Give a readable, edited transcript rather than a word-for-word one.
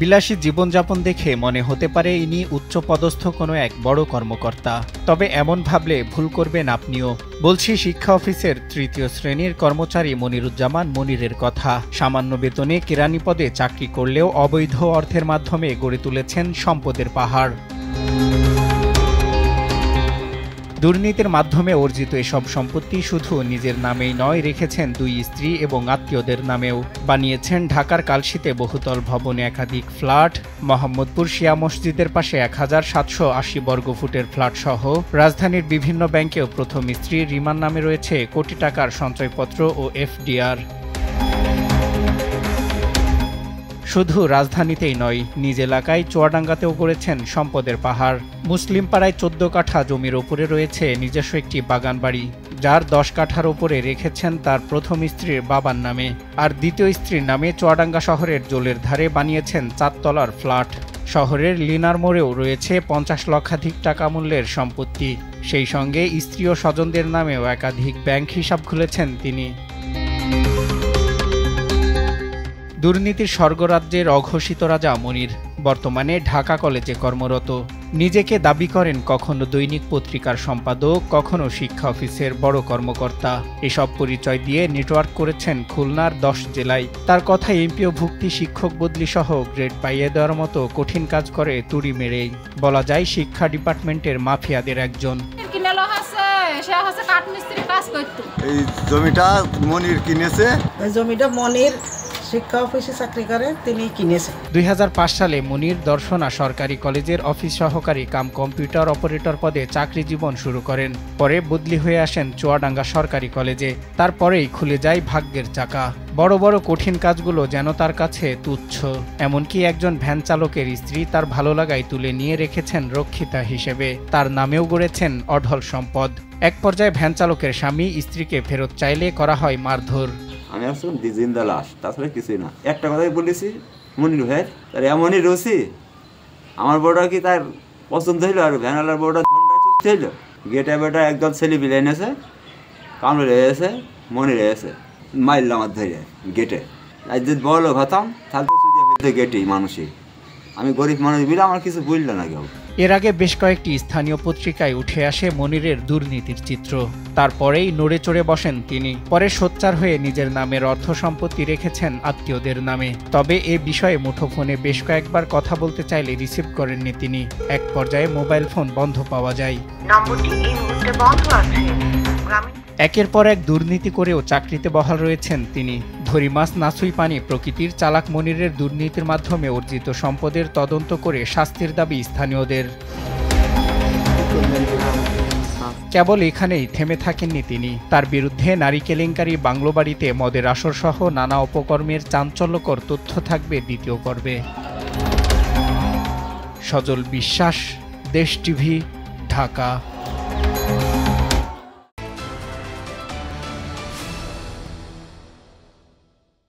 বিলাসী জীবনযাপন দেখে মনে হতে পারে ইনি উচ্চপদস্থ কোনো এক বড় কর্মকর্তা, তবে এমন ভাবলে ভুল করবেন আপনিও। বলছি শিক্ষা অফিসের তৃতীয় শ্রেণীর কর্মচারী মনিরুজ্জামান মনিরের কথা। সামান্য বেতনে কেরানি পদে চাকরি করলেও অবৈধ অর্থের মাধ্যমে গড়ে তুলেছেন সম্পদের পাহাড়। দুর্নীতির মাধ্যমে অর্জিত এসব সম্পত্তি শুধু নিজের নামেই নয়, রেখেছেন দুই স্ত্রী এবং আত্মীয়দের নামেও। বানিয়েছেন ঢাকার কালশীতে বহুতল ভবনে একাধিক ফ্ল্যাট, মোহাম্মদপুর শিয়া মসজিদের পাশে 1780 বর্গফুটের ফ্ল্যাট সহ রাজধানীর বিভিন্ন ব্যাংকেও প্রথম স্ত্রী রিমার নামে রয়েছে কোটি টাকার সঞ্চয়পত্র ও এফডিআর। শুধু রাজধানীতেই নয়, নিজ এলাকায় চুয়াডাঙ্গাতেও গড়েছেন সম্পদের পাহাড়। মুসলিম পাড়ায় 14 কাঠা জমির ওপরে রয়েছে নিজস্ব একটি বাগান বাড়ি, যার 10 কাঠার ওপরে রেখেছেন তার প্রথম স্ত্রীর বাবার নামে, আর দ্বিতীয় স্ত্রীর নামে চুয়াডাঙ্গা শহরের জলের ধারে বানিয়েছেন 4 তলার ফ্ল্যাট। শহরের লিনার মোড়েও রয়েছে 50 লক্ষাধিক টাকা মূল্যের সম্পত্তি। সেই সঙ্গে স্ত্রী ও স্বজনদের নামেও একাধিক ব্যাংক হিসাব খুলেছেন তিনি। দুর্নীতির স্বর্গরাজ্যের অঘোষিত রাজা মনির বর্তমানে ঢাকা কলেজে কর্মরত। নিজেকে দাবি করেন কখনো দৈনিক পত্রিকার সম্পাদক, কখনো শিক্ষা অফিসের বড় কর্মকর্তা। এসব পরিচয় দিয়ে নেটওয়ার্ক করেছেন খুলনার 10 জেলায়। তার কথা, এমপিও ভুক্তি, শিক্ষক বদলি সহ গ্রেড পাইয়ে দেওয়ার মতো কঠিন কাজ করে তুড়ি মেরেই। বলা যায় শিক্ষা ডিপার্টমেন্টের মাফিয়াদের একজন। এই জমিটা মনির কিনেছে। এই জমিটা মনির শিক্ষা অফিসে চাকরি করে, তিনি কিনেছেন। 2005 সালে মনির দর্শনা সরকারি কলেজের অফিস সহকারী কাম কম্পিউটার অপারেটর পদে চাকরি জীবন শুরু করেন। পরে বদলি হয়ে আসেন চুয়াডাঙ্গা সরকারি কলেজে। তারপরেই খুলে যায় ভাগ্যের চাকা। বড় বড় কঠিন কাজগুলো যেন তার কাছে তুচ্ছ। এমনকি একজন ভ্যান চালকের স্ত্রী তার ভালো লাগায় তুলে নিয়ে রেখেছেন রক্ষিতা হিসেবে। তার নামেও গড়েছেন অঢল সম্পদ। এক পর্যায়ে ভ্যান চালকের স্বামী স্ত্রীকে ফেরত চাইলে করা হয় মারধর। আমি আসলাম জিন্দা লাশ, তাছাড়া কিছুই না। একটা কথাই বলেছি, মনির ভাই তার এমনই রয়েছি, আমার বউটা কি তার পছন্দ হইলো, আর ভ্যানালার বউটা ধনটা সুস্থ হইলো। গেটে বেটা একদল ছেলে বিলে এনেছে, কামড়ে রয়েছে, মনির রয়েছে, মারল আমার ধরে গেটে। আর যদি বড় হতাম তাহলে তো সুযোগ হইতো গেটেই মানুষই। আমি গরিব মানুষ বিলে আমার কিছু বললো না কেউ। এর আগে বেশ কয়েকটি স্থানীয় পত্রিকায় উঠে আসে মনিরের দুর্নীতির চিত্র। তারপরেই নড়ে চড়ে বসেন তিনি। পরে সোচ্চার হয়ে নিজের নামের অর্থ সম্পত্তি রেখেছেন আত্মীয়দের নামে। তবে এ বিষয়ে মুঠোফোনে বেশ কয়েকবার কথা বলতে চাইলে রিসিভ করেননি তিনি। এক পর্যায়ে মোবাইল ফোন বন্ধ পাওয়া যায়। একের পর এক দুর্নীতি করেও চাকরিতে বহাল রয়েছেন তিনি। ধরি মাছ নাছুই পানি প্রকৃতির চালাক মনিরের দুর্নীতির মাধ্যমে অর্জিত সম্পদের তদন্ত করে শাস্তির দাবি স্থানীয়দের। কেবল এখানেই থেমে থাকেননি তিনি। তার বিরুদ্ধে নারী কেলেঙ্কারি, বাংলো বাড়িতে মদের আসর সহ নানা অপকর্মের চাঞ্চল্যকর তথ্য থাকবে দ্বিতীয় পর্বে। সজল বিশ্বাস, দেশ টিভি, ঢাকা।